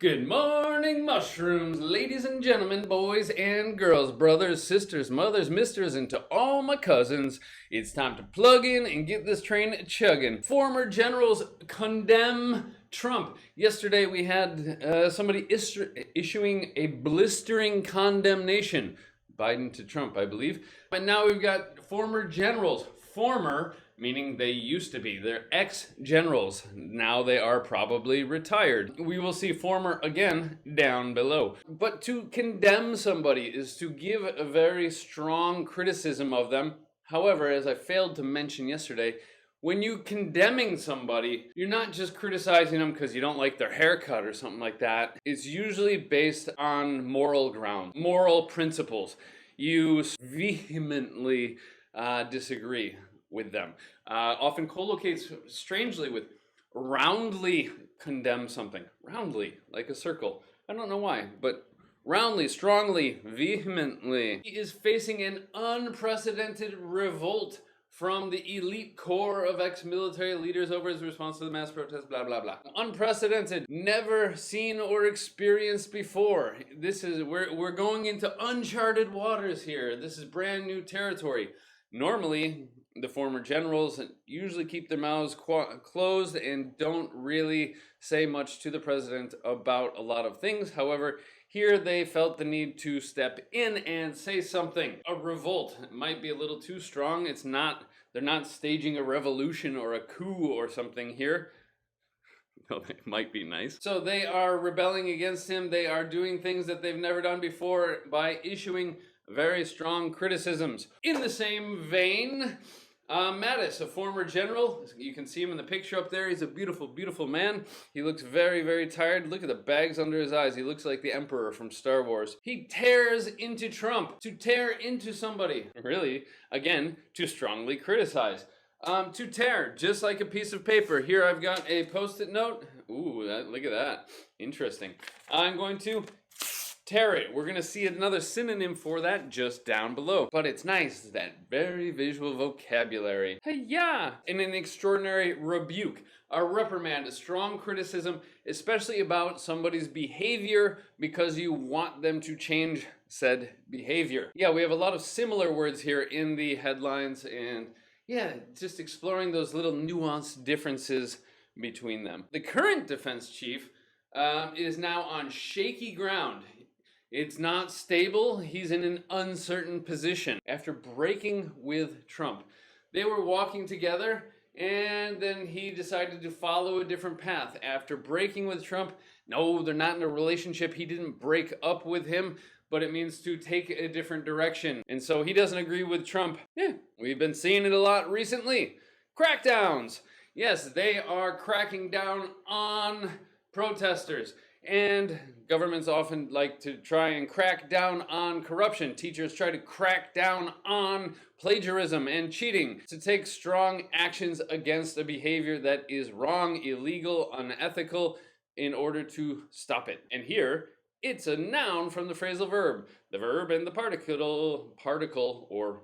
Good morning, mushrooms, ladies and gentlemen, boys and girls, brothers, sisters, mothers, misters, and to all my cousins. It's time to plug in and get this train chugging. Former generals condemn Trump. Yesterday we had somebody issuing a blistering condemnation. Biden to Trump, I believe. And now we've got former generals. Former meaning they used to be. They're ex-generals. Now they are probably retired. We will see former again down below. But to condemn somebody is to give a very strong criticism of them. However, as I failed to mention yesterday, when you condemning somebody, you're not just criticizing them because you don't like their haircut or something like that. It's usually based on moral ground, moral principles. You vehemently disagree with them. Often collocates strangely with roundly condemn something. Roundly, like a circle. I don't know why, but roundly, strongly, vehemently. He is facing an unprecedented revolt from the elite core of ex-military leaders over his response to the mass protest, blah, blah, blah. Unprecedented, never seen or experienced before. We're going into uncharted waters here. This is brand new territory. Normally, the former generals usually keep their mouths closed and don't really say much to the president about a lot of things. However, here they felt the need to step in and say something. A revolt might be a little too strong. They're not staging a revolution or a coup or something here. Well, it might be nice. So they are rebelling against him. They are doing things that they've never done before by issuing very strong criticisms. In the same vein, Mattis, a former general, you can see him in the picture up there. He's a beautiful, beautiful man. He looks very, very tired. Look at the bags under his eyes. He looks like the Emperor from Star Wars. He tears into Trump. To tear into somebody. Really, again, to strongly criticize. To tear, just like a piece of paper. Here I've got a post-it note. Ooh, look at that. Interesting. I'm going to tear it. We're going to see another synonym for that just down below. But it's nice, that very visual vocabulary. Hey-ya! In an extraordinary rebuke, a reprimand, a strong criticism, especially about somebody's behavior because you want them to change said behavior. Yeah, we have a lot of similar words here in the headlines, and yeah, just exploring those little nuanced differences between them. The current defense chief is now on shaky ground. It's not stable. He's in an uncertain position after breaking with Trump. They were walking together, and then he decided to follow a different path. After breaking with Trump, no, they're not in a relationship. He didn't break up with him, but it means to take a different direction. And so he doesn't agree with Trump. Yeah, we've been seeing it a lot recently. Crackdowns. Yes, they are cracking down on protesters. And governments often like to try and crack down on corruption. Teachers try to crack down on plagiarism and cheating, to take strong actions against a behavior that is wrong, illegal, unethical in order to stop it. And here, it's a noun from the phrasal verb. The verb and the particle or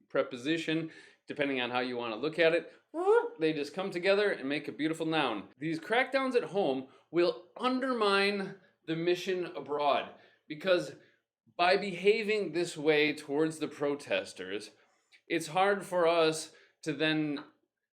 preposition, depending on how you want to look at it, they just come together and make a beautiful noun. These crackdowns at home will undermine the mission abroad, because by behaving this way towards the protesters, it's hard for us to then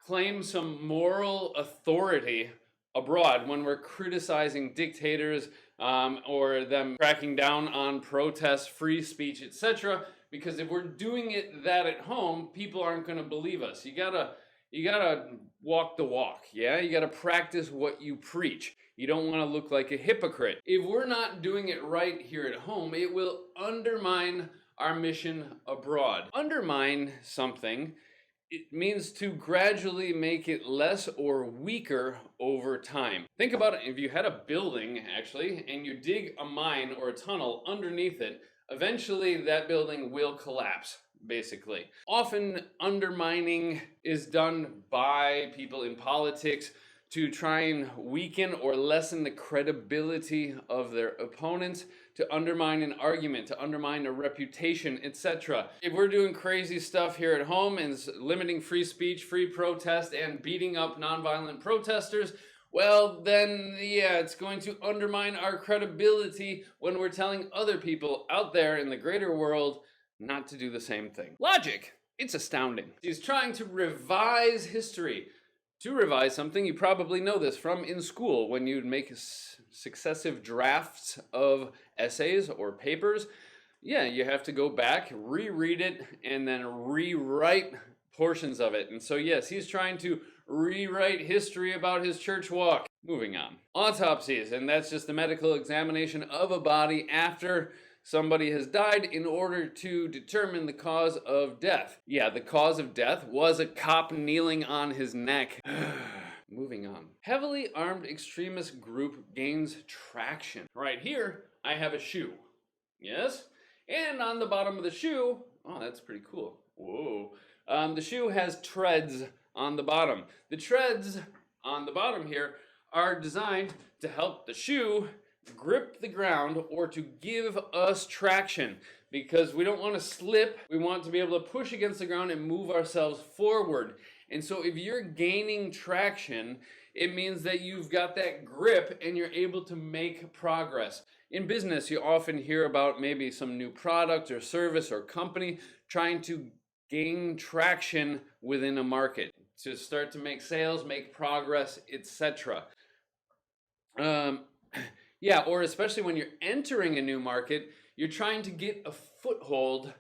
claim some moral authority abroad when we're criticizing dictators or them cracking down on protests, free speech, etc. Because if we're doing that at home, people aren't going to believe us. You gotta walk the walk, yeah? You gotta practice what you preach. You don't want to look like a hypocrite. If we're not doing it right here at home, it will undermine our mission abroad. Undermine something, it means to gradually make it less or weaker over time. Think about it, if you had a building, actually, and you dig a mine or a tunnel underneath it, eventually that building will collapse, basically. Often undermining is done by people in politics to try and weaken or lessen the credibility of their opponents, to undermine an argument, to undermine a reputation, etc. If we're doing crazy stuff here at home and limiting free speech, free protest, and beating up nonviolent protesters, well, then, yeah, it's going to undermine our credibility when we're telling other people out there in the greater world not to do the same thing. Logic. It's astounding. He's trying to revise history. To revise something, you probably know this from in school when you'd make successive drafts of essays or papers. Yeah, you have to go back, reread it, and then rewrite portions of it. And so, yes, he's trying to rewrite history about his church walk. Moving on. Autopsies, and that's just the medical examination of a body after somebody has died in order to determine the cause of death. Yeah, the cause of death was a cop kneeling on his neck. Moving on. Heavily armed extremist group gains traction. Right here, I have a shoe. Yes? And on the bottom of the shoe, oh, that's pretty cool. Whoa. The shoe has treads on the bottom. The treads on the bottom here are designed to help the shoe grip the ground or to give us traction, because we don't want to slip. We want to be able to push against the ground and move ourselves forward. And so if you're gaining traction, it means that you've got that grip and you're able to make progress. In business, you often hear about maybe some new product or service or company trying to gain traction within a market to start to make sales, make progress, etc. Yeah, or especially when you're entering a new market, you're trying to get a foothold,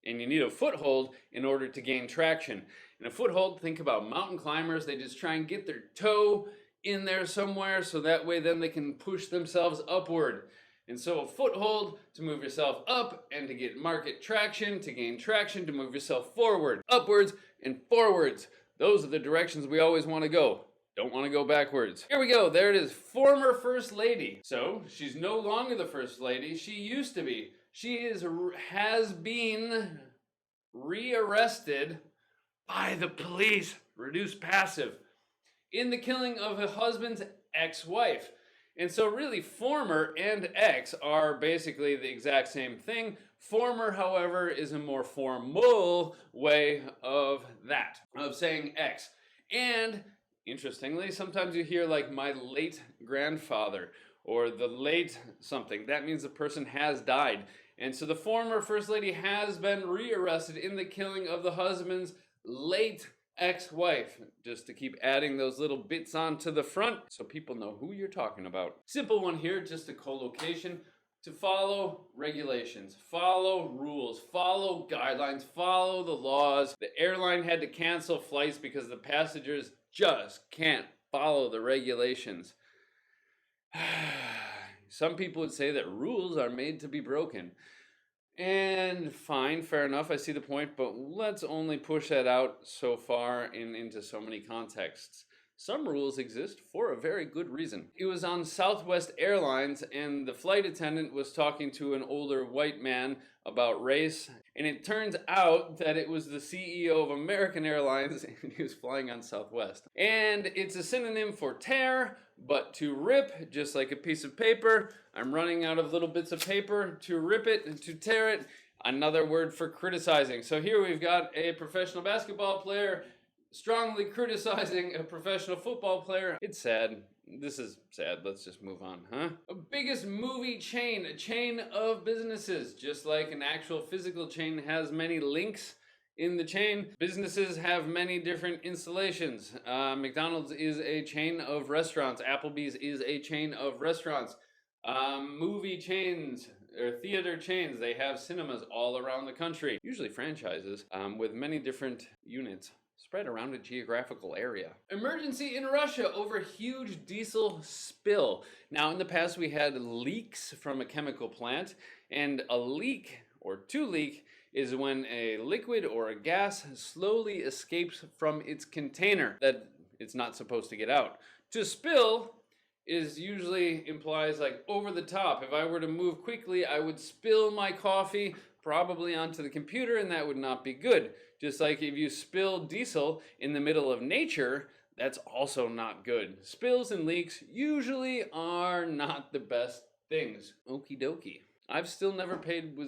and you need a foothold in order to gain traction. And a foothold, think about mountain climbers, they just try and get their toe in there somewhere so that way then they can push themselves upward. And so a foothold to move yourself up and to get market traction, to gain traction, to move yourself forward, upwards and forwards. Those are the directions we always want to go. Don't want to go backwards. Here we go. There it is. Former First Lady. So she's no longer the First Lady. She used to be. She has been rearrested by the police. Reduced passive. In the killing of her husband's ex-wife. And so really former and ex are basically the exact same thing. Former, however, is a more formal way of that, of saying ex. And interestingly, sometimes you hear like my late grandfather or the late something. That means the person has died. And so the former First Lady has been rearrested in the killing of the husband's late ex-wife, just to keep adding those little bits onto the front so people know who you're talking about. Simple one here, just a collocation. To follow regulations, follow rules, follow guidelines, follow the laws. The airline had to cancel flights because the passengers just can't follow the regulations. Some people would say that rules are made to be broken. And fine, fair enough, I see the point, but let's only push that out so far into so many contexts. Some rules exist for a very good reason. It was on Southwest Airlines, and the flight attendant was talking to an older white man about race, and it turns out that it was the CEO of American Airlines, and he was flying on Southwest. And it's a synonym for tear, but to rip, just like a piece of paper. I'm running out of little bits of paper. To rip it and to tear it, another word for criticizing. So here we've got a professional basketball player strongly criticizing a professional football player. It's sad. This is sad. Let's just move on, huh? A biggest movie chain, a chain of businesses, just like an actual physical chain has many links in the chain. Businesses have many different installations. McDonald's is a chain of restaurants. Applebee's is a chain of restaurants. Movie chains or theater chains, they have cinemas all around the country, usually franchises, with many different units spread around a geographical area. Emergency in Russia over huge diesel spill. Now, in the past, we had leaks from a chemical plant, and a leak, or to leak, is when a liquid or a gas slowly escapes from its container that it's not supposed to get out. To spill is usually implies like over the top. If I were to move quickly, I would spill my coffee probably onto the computer, and that would not be good. Just like if you spill diesel in the middle of nature, that's also not good. Spills and leaks usually are not the best things. Okie dokie. I've still never paid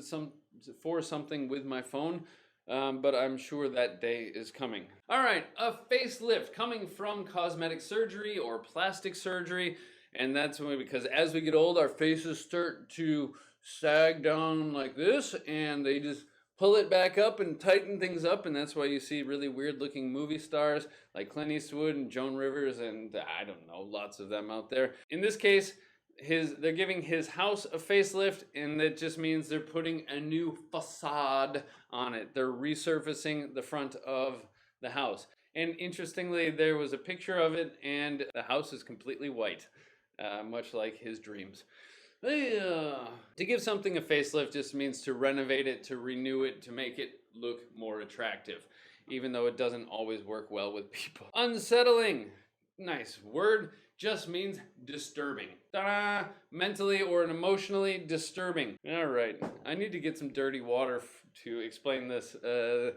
for something with my phone but I'm sure that day is coming. All right, a facelift coming from cosmetic surgery or plastic surgery. And that's because as we get old, our faces start to sag down like this, and they just pull it back up and tighten things up. And that's why you see really weird looking movie stars like Clint Eastwood and Joan Rivers and I don't know, lots of them out there. In this case, they're giving his house a facelift, and that just means they're putting a new facade on it. They're resurfacing the front of the house. And interestingly, there was a picture of it, and the house is completely white, much like his dreams. To give something a facelift just means to renovate it, to renew it, to make it look more attractive, even though it doesn't always work well with people. Unsettling. Nice word, just means disturbing. Ta-da! Mentally or emotionally disturbing. All right, I need to get some dirty water to explain this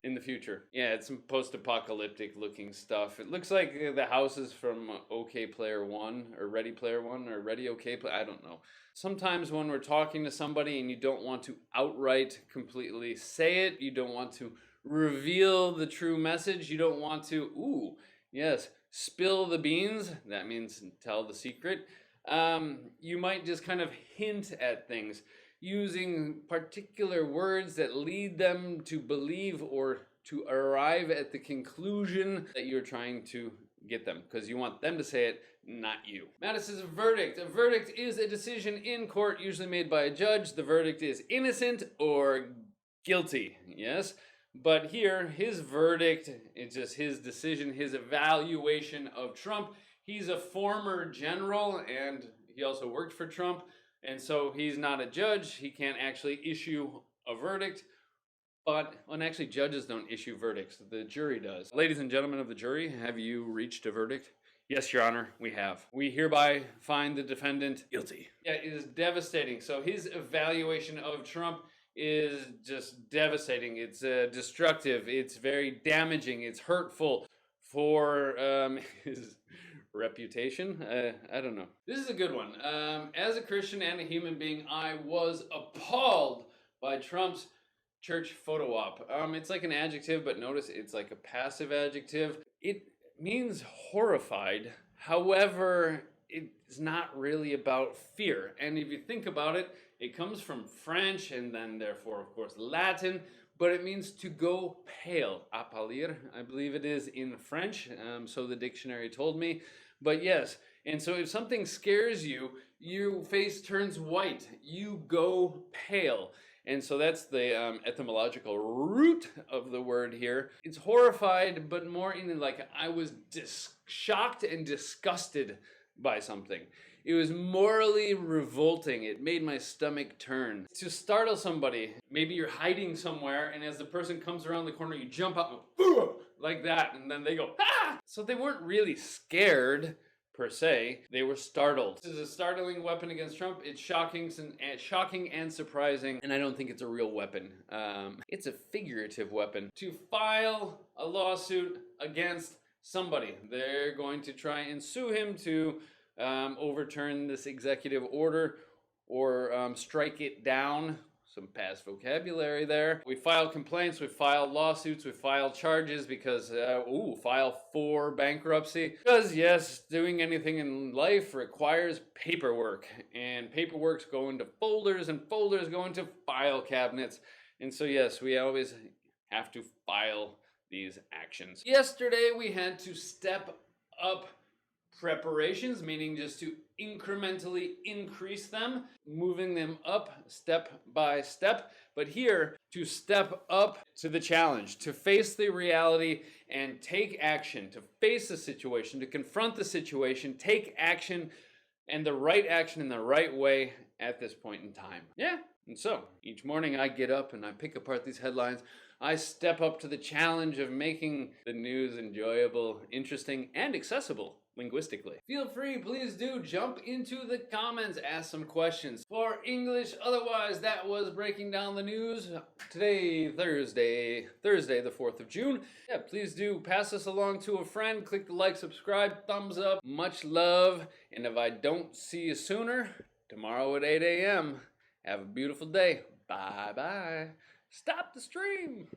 in the future. Yeah, it's some post-apocalyptic looking stuff. It looks like the houses from OK Player One or Ready Player One or Ready OK Player, I don't know. Sometimes when we're talking to somebody and you don't want to outright completely say it, you don't want to reveal the true message, you don't want to, yes, spill the beans, that means tell the secret. You might just kind of hint at things using particular words that lead them to believe or to arrive at the conclusion that you're trying to get them, because you want them to say it, not you. Mattis's verdict. A verdict is a decision in court, usually made by a judge. The verdict is innocent or guilty, yes? But here, his verdict, it's just his decision, his evaluation of Trump. He's a former general, and he also worked for Trump, and so he's not a judge. He can't actually issue a verdict, and actually judges don't issue verdicts. The jury does. Ladies and gentlemen of the jury, have you reached a verdict? Yes, Your Honor, we have. We hereby find the defendant guilty. Yeah, it is devastating. So his evaluation of Trump is just devastating. It's destructive. It's very damaging. It's hurtful for his reputation. I don't know. This is a good one. As a Christian and a human being, I was appalled by Trump's church photo op. It's like an adjective, but notice it's like a passive adjective. It means horrified. However, it's not really about fear. And if you think about it, it comes from French and then therefore, of course, Latin, but it means to go pale. Appalir, I believe it is in French, so the dictionary told me. But yes, and so if something scares you, your face turns white. You go pale. And so that's the etymological root of the word here. It's horrified, but more in like I was shocked and disgusted by something. It was morally revolting. It made my stomach turn. To startle somebody, maybe you're hiding somewhere, and as the person comes around the corner, you jump out and like that, and then they go, ah! So they weren't really scared, per se. They were startled. This is a startling weapon against Trump. It's shocking and surprising, and I don't think it's a real weapon. It's a figurative weapon. To file a lawsuit against somebody. They're going to try and sue him to overturn this executive order or strike it down. Some past vocabulary there. We file complaints, we file lawsuits, we file charges because, file for bankruptcy. Because yes, doing anything in life requires paperwork. And paperwork's go into folders and folders go into file cabinets. And so yes, we always have to file these actions. Yesterday we had to step up preparations, meaning just to incrementally increase them, moving them up step by step. But here, to step up to the challenge, to face the reality and take action, to face the situation, to confront the situation, take action, and the right action in the right way at this point in time. Yeah. And so, each morning I get up and I pick apart these headlines. I step up to the challenge of making the news enjoyable, interesting, and accessible linguistically. Feel free, please do jump into the comments, ask some questions. For English, otherwise, that was breaking down the news. Today, Thursday the 4th of June. Yeah, please do pass this along to a friend. Click the like, subscribe, thumbs up. Much love. And if I don't see you sooner, tomorrow at 8 a.m., have a beautiful day. Bye-bye. Stop the stream.